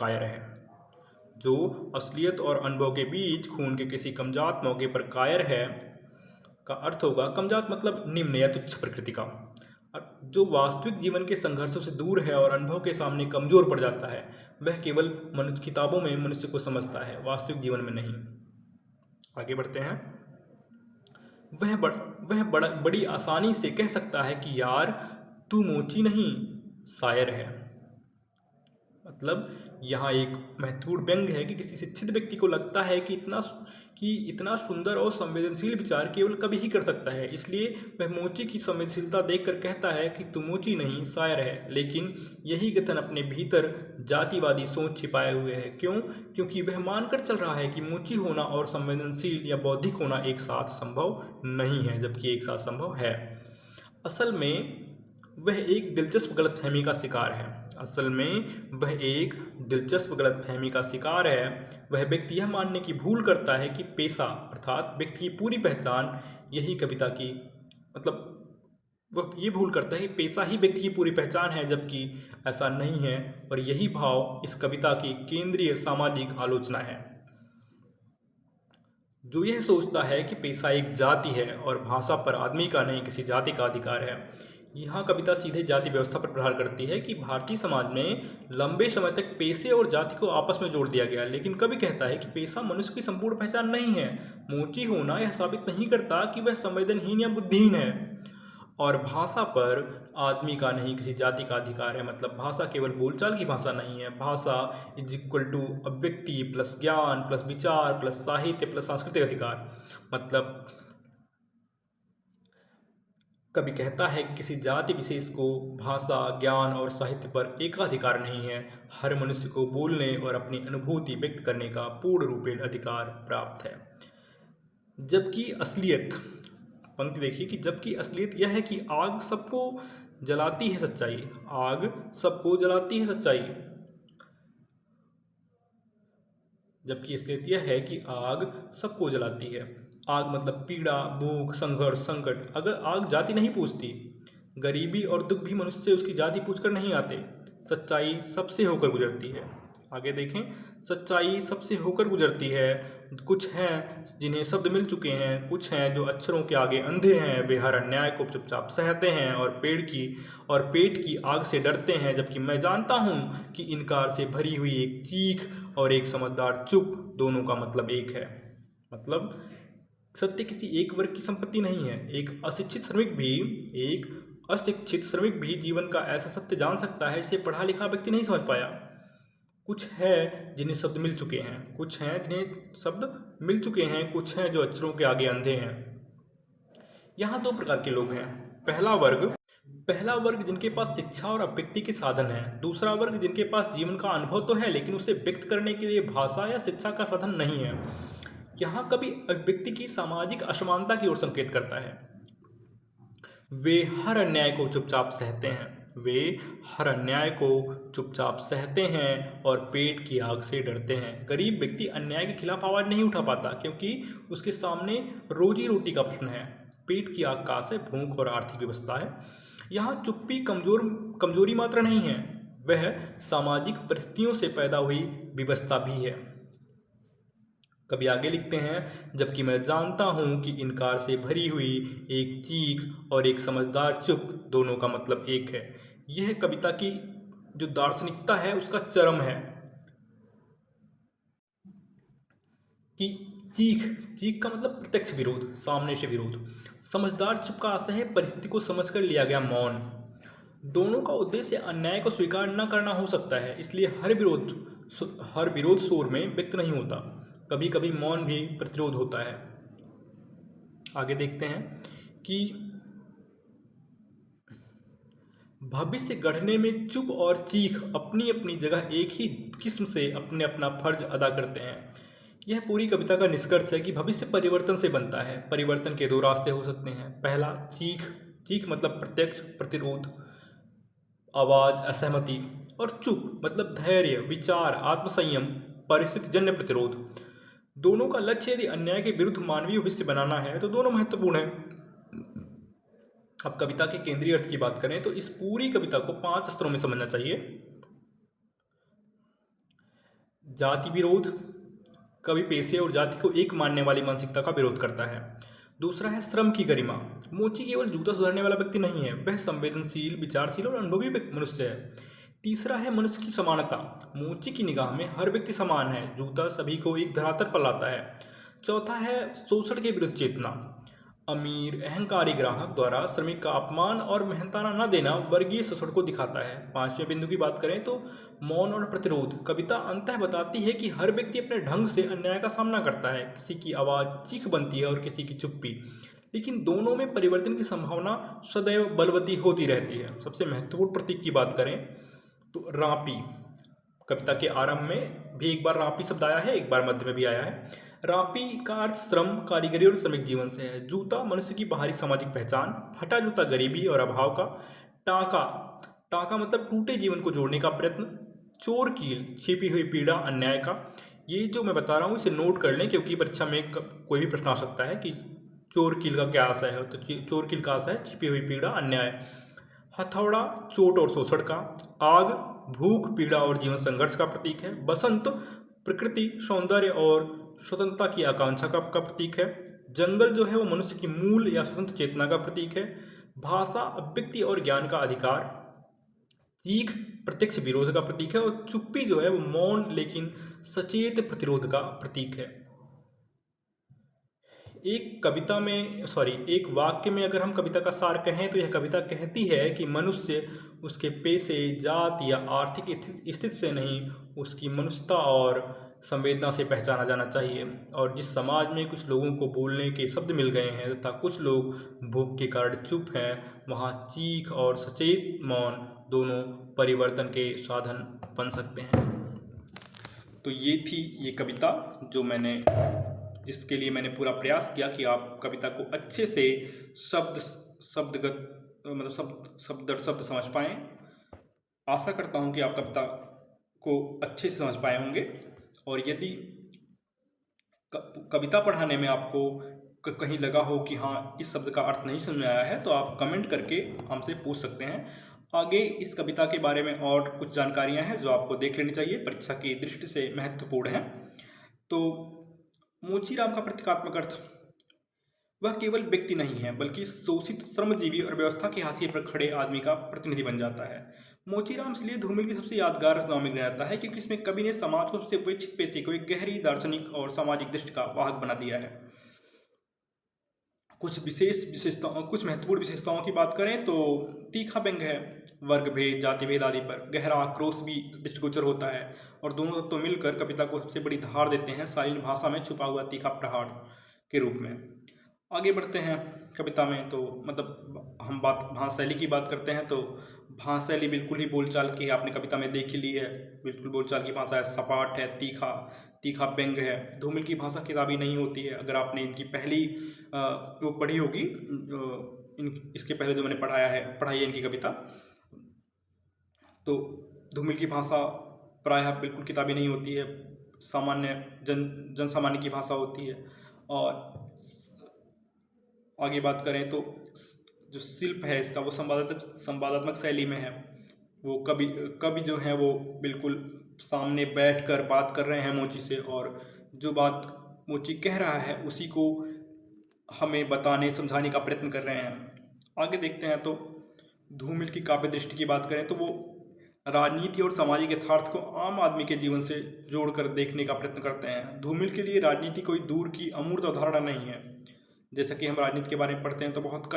कायर है, का अर्थ होगा कमजात मतलब निम्न या तुच्छ प्रकृति का, जो वास्तविक जीवन के संघर्षों से दूर है और अनुभव के सामने कमजोर पड़ जाता है, वह केवल किताबों में मनुष्य को समझता है, वास्तविक जीवन में नहीं। आगे बढ़ते हैं। बड़ी आसानी से कह सकता है कि यार तू मोची नहीं शायर है। मतलब यहाँ एक महत्वपूर्ण व्यंग है कि किसी शिक्षित व्यक्ति को लगता है कि इतना सुंदर और संवेदनशील विचार केवल कवि ही कर सकता है, इसलिए वह मोची की संवेदनशीलता देखकर कहता है कि तू मोची नहीं शायर है। लेकिन यही कथन अपने भीतर जातिवादी सोच छिपाए हुए है। क्योंकि वह मानकर चल रहा है कि मोची होना और संवेदनशील या बौद्धिक होना एक साथ संभव नहीं है, जबकि एक साथ संभव है। असल में वह एक दिलचस्प गलतफहमी का शिकार है। असल में वह एक दिलचस्प गलतफहमी का शिकार है। वह व्यक्ति यह मानने की भूल करता है कि पैसा अर्थात व्यक्ति की पूरी पहचान, यही कविता की मतलब वह ये भूल करता है कि पैसा ही व्यक्ति की पूरी पहचान है, जबकि ऐसा नहीं है। और यही भाव इस कविता की केंद्रीय सामाजिक आलोचना है। जो यह सोचता है कि पैसा एक जाति है और भाषा पर आदमी का नहीं किसी जाति का अधिकार है। यहाँ कविता सीधे जाति व्यवस्था पर प्रहार करती है कि भारतीय समाज में लंबे समय तक पैसे और जाति को आपस में जोड़ दिया गया, लेकिन कवि कहता है कि पैसा मनुष्य की संपूर्ण पहचान नहीं है। मोची होना यह साबित नहीं करता कि वह संवेदनहीन या बुद्धिहीन है। और भाषा पर आदमी का नहीं किसी जाति का अधिकार है, मतलब भाषा केवल बोलचाल की भाषा नहीं है। भाषा इज इक्वल टू अभिव्यक्ति प्लस ज्ञान प्लस विचार प्लस साहित्य प्लस सांस्कृतिक अधिकार। मतलब कवि कहता है कि किसी जाति विशेष को भाषा, ज्ञान और साहित्य पर एकाधिकार नहीं है। हर मनुष्य को बोलने और अपनी अनुभूति व्यक्त करने का पूर्ण रूपेण अधिकार प्राप्त है। जबकि असलियत, पंक्ति देखिए कि जबकि असलियत यह है कि आग सबको जलाती है सच्चाई। आग सबको जलाती है सच्चाई। जबकि असलियत यह है कि आग सबको जलाती है। आग मतलब पीड़ा, भूख, संघर्ष, संकट। अगर आग जाति नहीं पूछती, गरीबी और दुख भी मनुष्य से उसकी जाति पूछकर नहीं आते। सच्चाई सबसे होकर गुजरती है। आगे देखें, सच्चाई सबसे होकर गुजरती है। कुछ हैं जिन्हें शब्द मिल चुके हैं, कुछ हैं जो अक्षरों के आगे अंधे हैं। वे हर अन्याय को चुपचाप सहते हैं और पेट की आग से डरते हैं। जबकि मैं जानता हूँ कि इनकार से भरी हुई एक चीख और एक समझदार चुप, दोनों का मतलब एक है। मतलब सत्य किसी एक वर्ग की संपत्ति नहीं है। एक अशिक्षित श्रमिक भी जीवन का ऐसा सत्य जान सकता है जिसे पढ़ा लिखा व्यक्ति नहीं समझ पाया। कुछ है जिन्हें शब्द मिल चुके हैं, कुछ हैं जो अक्षरों के आगे अंधे हैं। यहाँ दो प्रकार के लोग हैं। पहला वर्ग जिनके पास शिक्षा और अभिव्यक्ति के साधन है। दूसरा वर्ग जिनके पास जीवन का अनुभव तो है, लेकिन उसे व्यक्त करने के लिए भाषा या शिक्षा का साधन नहीं है। यहाँ कभी अभिव्यक्ति की सामाजिक असमानता की ओर संकेत करता है। वे हर अन्याय को चुपचाप सहते हैं और पेट की आग से डरते हैं। गरीब व्यक्ति अन्याय के खिलाफ आवाज नहीं उठा पाता, क्योंकि उसके सामने रोजी रोटी का प्रश्न है। पेट की आग का आशय भूख और आर्थिक व्यवस्था है। यहाँ चुप्पी कमजोरी मात्र नहीं है, वह सामाजिक परिस्थितियों से पैदा हुई विवस्था भी है। कभी आगे लिखते हैं, जबकि मैं जानता हूं कि इनकार से भरी हुई एक चीख और एक समझदार चुप, दोनों का मतलब एक है। यह कविता की जो दार्शनिकता है उसका चरम है कि चीख का मतलब प्रत्यक्ष विरोध, सामने से विरोध। समझदार चुप का आशय है परिस्थिति को समझकर लिया गया मौन। दोनों का उद्देश्य अन्याय को स्वीकार न करना हो सकता है, इसलिए हर विरोध शोर में व्यक्त नहीं होता। कभी कभी मौन भी प्रतिरोध होता है। आगे देखते हैं कि भविष्य गढ़ने में चुप और चीख अपनी अपनी जगह एक ही किस्म से अपना फर्ज अदा करते हैं। यह पूरी कविता का निष्कर्ष है कि भविष्य परिवर्तन से बनता है। परिवर्तन के दो रास्ते हो सकते हैं। पहला चीख मतलब प्रत्यक्ष प्रतिरोध, आवाज, असहमति। और चुप मतलब धैर्य, विचार, आत्मसंयम, परिस्थितिजन्य प्रतिरोध। दोनों का लक्ष्य यदि अन्याय के विरुद्ध मानवीय भविष्य बनाना है तो दोनों महत्वपूर्ण है। अब कविता के केंद्रीय अर्थ की बात करें तो इस पूरी कविता को 5 स्तरों में समझना चाहिए। जाति विरोध, कवि पैसे और जाति को एक मानने वाली मानसिकता का विरोध करता है। दूसरा है श्रम की गरिमा। मोची केवल जूता सुधारने वाला व्यक्ति नहीं है, वह संवेदनशील, विचारशील और अनुभवी मनुष्य है। तीसरा है मनुष्य की समानता। मोची की निगाह में हर व्यक्ति समान है, जूता सभी को एक धरातल पर लाता है। चौथा है शोषण के विरुद्ध चेतना। अमीर अहंकारी ग्राहक द्वारा श्रमिक का अपमान और मेहनताना न देना वर्गीय शोषण को दिखाता है। 5वें बिंदु की बात करें तो मौन और प्रतिरोध। कविता अंततः बताती है कि हर व्यक्ति अपने ढंग से अन्याय का सामना करता है। किसी की आवाज़ चीख बनती है और किसी की चुप्पी, लेकिन दोनों में परिवर्तन की संभावना सदैव बलवती होती रहती है। सबसे महत्वपूर्ण प्रतीक की बात करें तो रापी। कविता के आरंभ में भी एक बार रापी शब्द आया है, एक बार मध्य में भी आया है। रापी का अर्थ श्रम, कारीगरी और श्रमिक जीवन से है। जूता मनुष्य की बाहरी सामाजिक पहचान, फटा जूता गरीबी और अभाव का, टाँका, टाँका मतलब टूटे जीवन को जोड़ने का प्रयत्न। चोर कील, छिपी हुई पीड़ा अन्याय का। ये जो मैं बता रहा हूँ इसे नोट कर लें, क्योंकि परीक्षा में कोई भी प्रश्न आ सकता है कि चोर कील का क्या आशय है। तो चोर कील का आशय है छिपी हुई पीड़ा अन्याय। हथौड़ा, चोट और शोषण का। आग, भूख पीड़ा और जीवन संघर्ष का प्रतीक है। बसंत, प्रकृति, सौंदर्य और स्वतंत्रता की आकांक्षा का प्रतीक है। जंगल जो है वो मनुष्य की मूल या स्वतंत्र चेतना का प्रतीक है। भाषा, अभिव्यक्ति और ज्ञान का अधिकार। चीख, प्रत्यक्ष विरोध का प्रतीक है। और चुप्पी जो है वो मौन लेकिन सचेत प्रतिरोध का प्रतीक है। एक वाक्य में अगर हम कविता का सार कहें तो यह कविता कहती है कि मनुष्य उसके पेशे, जाति या आर्थिक स्थिति से नहीं, उसकी मनुष्यता और संवेदना से पहचाना जाना चाहिए। और जिस समाज में कुछ लोगों को बोलने के शब्द मिल गए हैं तथा कुछ लोग भूख के कारण चुप हैं, वहाँ चीख और सचेत मौन दोनों परिवर्तन के साधन बन सकते हैं। तो ये थी ये कविता जिसके लिए मैंने पूरा प्रयास किया कि आप कविता को अच्छे से शब्द दर शब्द समझ पाएं। आशा करता हूं कि आप कविता को अच्छे से समझ पाए होंगे। और यदि कविता पढ़ाने में आपको कहीं लगा हो कि हाँ इस शब्द का अर्थ नहीं समझ में आया है, तो आप कमेंट करके हमसे पूछ सकते हैं। आगे इस कविता के बारे में और कुछ जानकारियां हैं जो आपको देख लेनी चाहिए, परीक्षा की दृष्टि से महत्वपूर्ण है। तो मोचीराम का प्रतीकात्मक अर्थ, वह केवल व्यक्ति नहीं है बल्कि शोषित, श्रमजीवी और व्यवस्था के हाशिए पर खड़े आदमी का प्रतिनिधि बन जाता है। मोचीराम इसलिए धूमिल की सबसे यादगार रचनाओं में रहता है क्योंकि इसमें कवि ने समाज को सबसे उपेक्षित पेशे को एक गहरी दार्शनिक और सामाजिक दृष्टि का वाहक बना दिया है। कुछ महत्वपूर्ण विशेषताओं की बात करें तो तीखा व्यंग है, वर्ग भेद, जाति भेद आदि पर गहरा आक्रोश भी दृष्टिगोचर होता है। और दोनों तत्व मिलकर कविता को सबसे बड़ी धार देते हैं, शालीन भाषा में छुपा हुआ तीखा प्रहार के रूप में। आगे बढ़ते हैं कविता में, तो मतलब हम भाषा शैली की बात करते हैं तो भाषा शैली बिल्कुल ही बोलचाल की आपने कविता में देख ही ली है। बिल्कुल बोलचाल की भाषा है, सपाट है, तीखा व्यंग है। धूमिल की भाषा किताबी नहीं होती है। अगर आपने इनकी पहली वो पढ़ी होगी, इसके पहले जो मैंने पढ़ाई है इनकी कविता, तो धूमिल की भाषा प्रायः बिल्कुल किताबी नहीं होती है, सामान्य जन सामान्य की भाषा होती है। और आगे बात करें तो जो शिल्प है इसका वो संवादात्मक शैली में है। वो कवि जो है वो बिल्कुल सामने बैठकर बात कर रहे हैं मोची से, और जो बात मोची कह रहा है उसी को हमें बताने समझाने का प्रयत्न कर रहे हैं। आगे देखते हैं तो धूमिल की काव्य दृष्टि की बात करें तो वो राजनीति और सामाजिक यथार्थ को आम आदमी के जीवन से जोड़कर देखने का प्रयत्न करते हैं। धूमिल के लिए राजनीति कोई दूर की अमूर्त अवधारणा नहीं है। जैसा कि हम राजनीति के बारे में पढ़ते हैं तो बहुत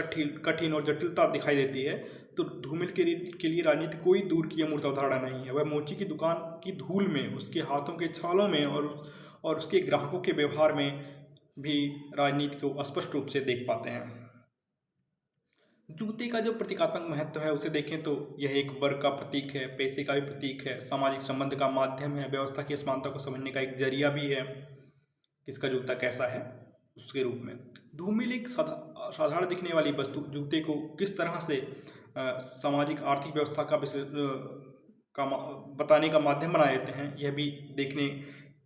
कठिन और जटिलता दिखाई देती है, तो धूमिल के लिए राजनीति कोई दूर की अमूर्त अवधारणा नहीं है। वह मोची की दुकान की धूल में, उसके हाथों के छालों में और उसके ग्राहकों के व्यवहार में भी राजनीति को स्पष्ट रूप से देख पाते हैं। जूते का जो प्रतीकात्मक महत्व है उसे देखें तो यह एक वर्ग का प्रतीक है, पैसे का भी प्रतीक है, सामाजिक संबंध का माध्यम है, व्यवस्था की असमानता को समझने का एक जरिया भी है, किसका जूता कैसा है उसके रूप में। धूमिल एक साधारण दिखने वाली वस्तु जूते को किस तरह से सामाजिक आर्थिक व्यवस्था का बताने का माध्यम बना देते हैं, यह भी देखने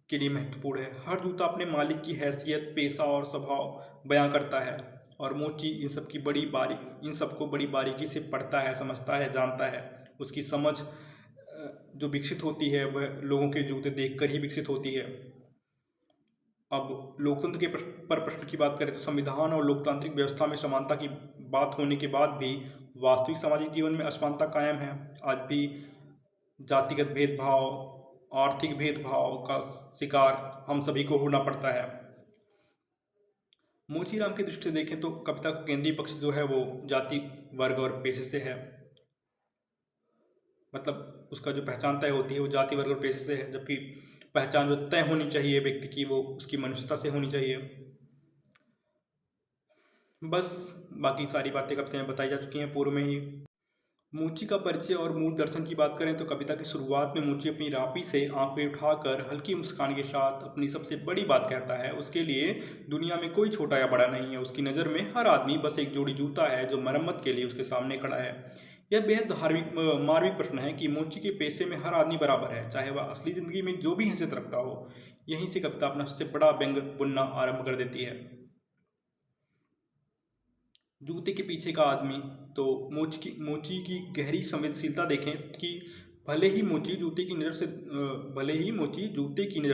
के लिए महत्वपूर्ण है। हर जूता अपने मालिक की हैसियत, पेशा और स्वभाव बयां करता है, और मोची इन सबको बड़ी बारीकी से पढ़ता है, समझता है, जानता है। उसकी समझ जो विकसित होती है वह लोगों के जूते देखकर ही विकसित होती है। अब लोकतंत्र के पर प्रश्न की बात करें तो संविधान और लोकतांत्रिक व्यवस्था में समानता की बात होने के बाद भी वास्तविक सामाजिक जीवन में असमानता कायम है। आज भी जातिगत भेदभाव, आर्थिक भेदभाव का शिकार हम सभी को होना पड़ता है। मोचीराम की दृष्टि से देखें तो कविता का केंद्रीय पक्ष जो है वो जाति, वर्ग और पेशे से है। मतलब उसका जो पहचान तय होती है वो जाति, वर्ग और पेशे से है, जबकि पहचान जो तय होनी चाहिए व्यक्ति की वो उसकी मनुष्यता से होनी चाहिए। बस बाकी सारी बातें कविता में बताई जा चुकी हैं पूर्व में ही। मोची का परिचय और मूल दर्शन की बात करें तो कविता की शुरुआत में मोची अपनी रापी से आंखें उठाकर हल्की मुस्कान के साथ अपनी सबसे बड़ी बात कहता है। उसके लिए दुनिया में कोई छोटा या बड़ा नहीं है। उसकी नज़र में हर आदमी बस एक जोड़ी जूता है जो मरम्मत के लिए उसके सामने खड़ा है। यह बेहद धार्मिक मार्मिक प्रश्न है कि मोची के पेशे में हर आदमी बराबर है, चाहे वह असली ज़िंदगी में जो भी हैसियत रखता हो। यहीं से कविता अपना सबसे बड़ा व्यंग बुनना आरंभ कर देती है। जूते के पीछे का आदमी। तो मोची की गहरी संवेदनशीलता देखें कि भले ही मोची जूते की नज़र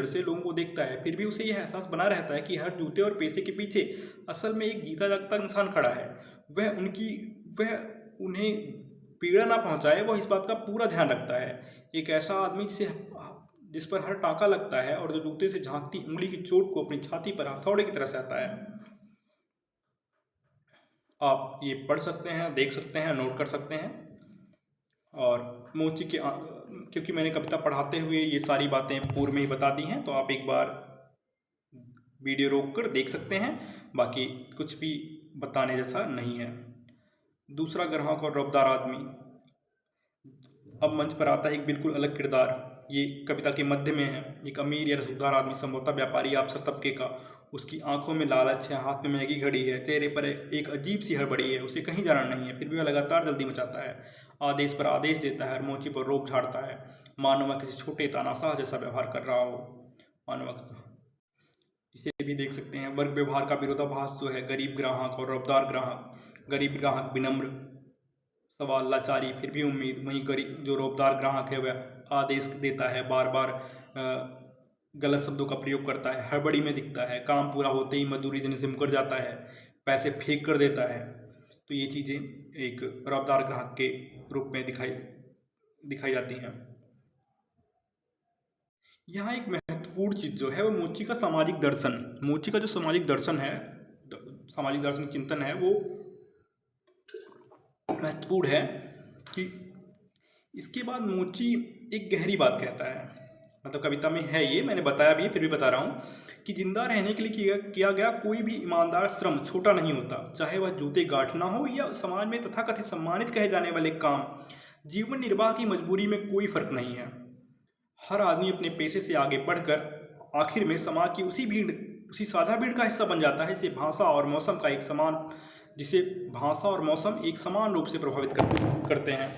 से लोगों को देखता है, फिर भी उसे यह एहसास बना रहता है कि हर जूते और पेशे के पीछे असल में एक जीता जागता इंसान खड़ा है। वह उन्हें पीड़ा ना पहुंचाए, वह इस बात का पूरा ध्यान रखता है। एक ऐसा आदमी जिस पर हर टाँका लगता है और जो जूते से झांकती उंगली की चोट को अपनी छाती पर हथौड़े की तरह सहता है। आप ये पढ़ सकते हैं, देख सकते हैं, नोट कर सकते हैं। और क्योंकि मैंने कविता पढ़ाते हुए ये सारी बातें पूर्व में ही बता दी हैं, तो आप एक बार वीडियो रोक कर देख सकते हैं। बाकी कुछ भी बताने जैसा नहीं है। दूसरा ग्राहक और रौबदार आदमी। अब मंच पर आता है एक बिल्कुल अलग किरदार। ये कविता के मध्य में है। एक अमीर या रसूखदार आदमी, संभवतः व्यापारी अफसर तबके का। उसकी आंखों में लालच है, हाथ में महंगी घड़ी है, चेहरे पर एक अजीब सी हड़बड़ी है। उसे कहीं जाना नहीं है, फिर भी वह लगातार जल्दी मचाता है। आदेश पर आदेश देता है और मोची पर रोक झाड़ता है, मानो वह किसी छोटे तानाशाह जैसा व्यवहार कर रहा हो। मानो इसे भी देख सकते हैं। वर्ग व्यवहार का विरोधाभास जो है, गरीब ग्राहक और रौबदार ग्राहक। गरीब ग्राहक विनम्र, सवाल, लाचारी, फिर भी उम्मीद। वहीं गरीब जो रौबदार ग्राहक है वह आदेश देता है, बार बार गलत शब्दों का प्रयोग करता है, हड़बड़ी में दिखता है, काम पूरा होते ही मजदूरी देने से मुकर जाता है, पैसे फेंक कर देता है। तो ये चीज़ें एक रौबदार ग्राहक के रूप में दिखाई जाती हैं। यहाँ एक महत्वपूर्ण चीज़ जो है वो मोची का सामाजिक दर्शन। मोची का जो सामाजिक दर्शन है, सामाजिक दर्शन चिंतन है, वो महत्वपूर्ण है कि इसके बाद मोची एक गहरी बात कहता है। मतलब कविता में है ये, मैंने बताया भी, फिर भी बता रहा हूँ कि जिंदा रहने के लिए किया गया कोई भी ईमानदार श्रम छोटा नहीं होता, चाहे वह जूते गांठना हो या समाज में तथाकथित सम्मानित कहे जाने वाले काम। जीवन निर्वाह की मजबूरी में कोई फर्क नहीं है। हर आदमी अपने पेशे से आगे बढ़कर आखिर में समाज की उसी साझा भीड़ का हिस्सा बन जाता है, जिसे भाषा और मौसम एक समान रूप से प्रभावित करते हैं।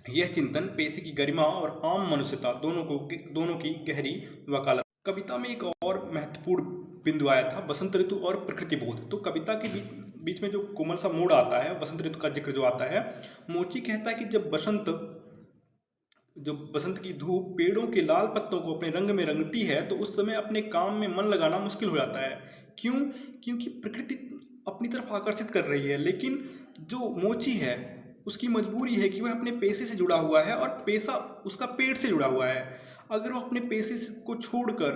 यह चिंतन पेशे की गरिमा और आम मनुष्यता दोनों की गहरी वकालत। कविता में एक और महत्वपूर्ण बिंदु आया था, बसंत ऋतु और प्रकृति बोध। तो कविता के बीच में जो कोमल सा मोड़ आता है, बसंत ऋतु का जिक्र जो आता है, मोची कहता है कि जब बसंत की धूप पेड़ों के लाल पत्तों को अपने रंग में रंगती है तो उस समय अपने काम में मन लगाना मुश्किल हो जाता है। क्योंकि प्रकृति अपनी तरफ आकर्षित कर रही है, लेकिन जो मोची है उसकी मजबूरी है कि वह अपने पेशे से जुड़ा हुआ है और पेशा उसका पेट से जुड़ा हुआ है। अगर वो अपने पेशे को छोड़कर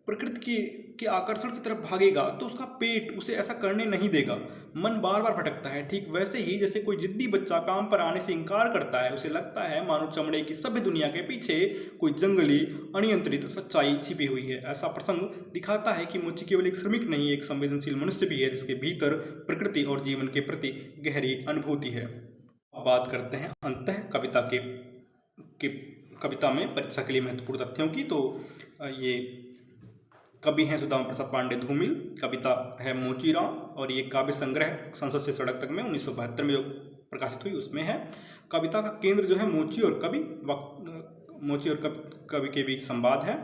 प्रकृति के आकर्षण की तरफ भागेगा तो उसका पेट उसे ऐसा करने नहीं देगा। मन बार बार भटकता है। ठीक वैसे ही जैसे कोई जिद्दी बच्चा काम पर आने से इनकार करता है, उसे लगता है मानो चमड़े की सभ्य दुनिया के पीछे कोई जंगली अनियंत्रित सच्चाई छिपी हुई है। ऐसा प्रसंग दिखाता है कि मोची केवल एक श्रमिक नहीं, एक संवेदनशील मनुष्य भी है, जिसके भीतर प्रकृति और जीवन के प्रति गहरी अनुभूति है। अब बात करते हैं अंतः कविता में परीक्षा के लिए महत्वपूर्ण तथ्यों की। तो ये कवि हैं सुदामा प्रसाद पांडे धूमिल, कविता है मोचीराम, और ये काव्य संग्रह संसद से सड़क तक में 1972 में जो प्रकाशित हुई उसमें है। कविता का केंद्र जो है मोची और कवि के बीच संवाद है।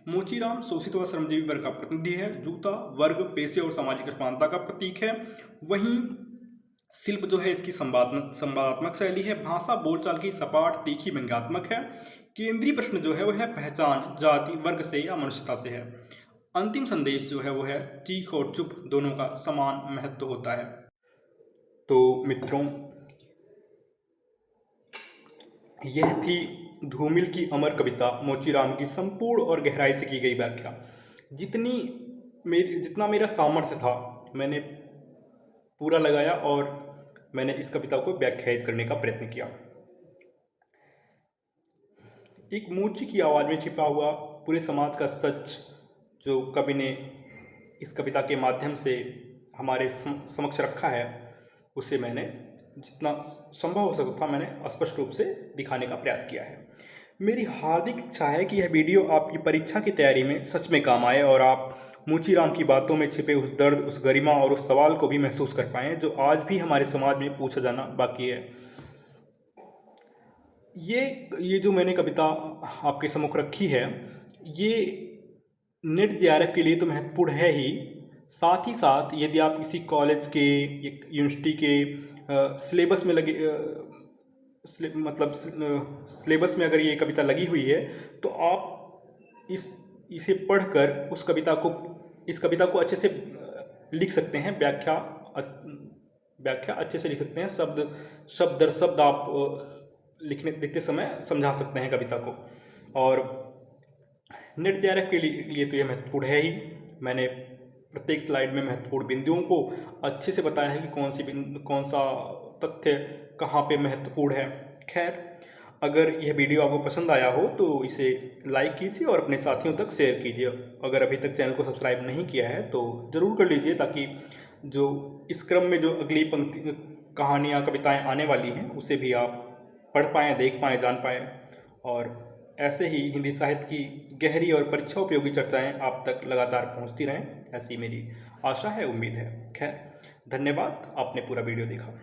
मोचीराम शोषित व श्रमजीवी वर्ग का प्रतिनिधि है। जूता वर्ग, पेशे और सामाजिक असमानता का प्रतीक है। वहीं शिल्प जो है इसकी संवादात्मक शैली है। भाषा बोलचाल की सपाट तीखी व्यंग्यात्मक है। केंद्रीय प्रश्न जो है वह है पहचान, जाति, वर्ग से या मनुष्यता से है। अंतिम संदेश जो है वो है चीख और चुप दोनों का समान महत्व होता है। तो मित्रों, यह थी धूमिल की अमर कविता मोचीराम की संपूर्ण और गहराई से की गई व्याख्या। जितना मेरा सामर्थ्य था मैंने पूरा लगाया और मैंने इस कविता को व्याख्यायित करने का प्रयत्न किया। एक मोची की आवाज़ में छिपा हुआ पूरे समाज का सच जो कवि ने इस कविता के माध्यम से हमारे समक्ष रखा है, उसे मैंने जितना संभव हो सकता था मैंने स्पष्ट रूप से दिखाने का प्रयास किया है। मेरी हार्दिक इच्छा है कि यह वीडियो आपकी परीक्षा की तैयारी में सच में काम आए और आप मोचीराम की बातों में छिपे उस दर्द, उस गरिमा और उस सवाल को भी महसूस कर पाएँ जो आज भी हमारे समाज में पूछा जाना बाकी है। ये जो मैंने कविता आपके सम्मुख रखी है, ये नेट जेआरएफ के लिए तो महत्वपूर्ण है ही, साथ ही साथ यदि आप किसी कॉलेज के, यूनिवर्सिटी के सिलेबस में लगे मतलब सिलेबस में अगर ये कविता लगी हुई है तो आप इसे पढ़कर इस कविता को अच्छे से लिख सकते हैं। व्याख्या अच्छे से लिख सकते हैं। शब्द दर शब्द आप लिखते समय समझा सकते हैं कविता को। और नेट जेआरएफ के लिए तो यह महत्वपूर्ण है ही। मैंने प्रत्येक स्लाइड में महत्वपूर्ण बिंदुओं को अच्छे से बताया है कि कौन सा तथ्य कहाँ पे महत्वपूर्ण है। खैर, अगर यह वीडियो आपको पसंद आया हो तो इसे लाइक कीजिए और अपने साथियों तक शेयर कीजिए। अगर अभी तक चैनल को सब्सक्राइब नहीं किया है तो ज़रूर कर लीजिए, ताकि जो इस क्रम में जो अगली पंक्ति कहानियाँ कविताएँ आने वाली हैं उसे भी आप पढ़ पाएँ, देख पाएँ, जान पाएँ। और ऐसे ही हिंदी साहित्य की गहरी और परीक्षा उपयोगी चर्चाएं आप तक लगातार पहुंचती रहें, ऐसी मेरी आशा है, उम्मीद है। खैर, धन्यवाद, आपने पूरा वीडियो देखा।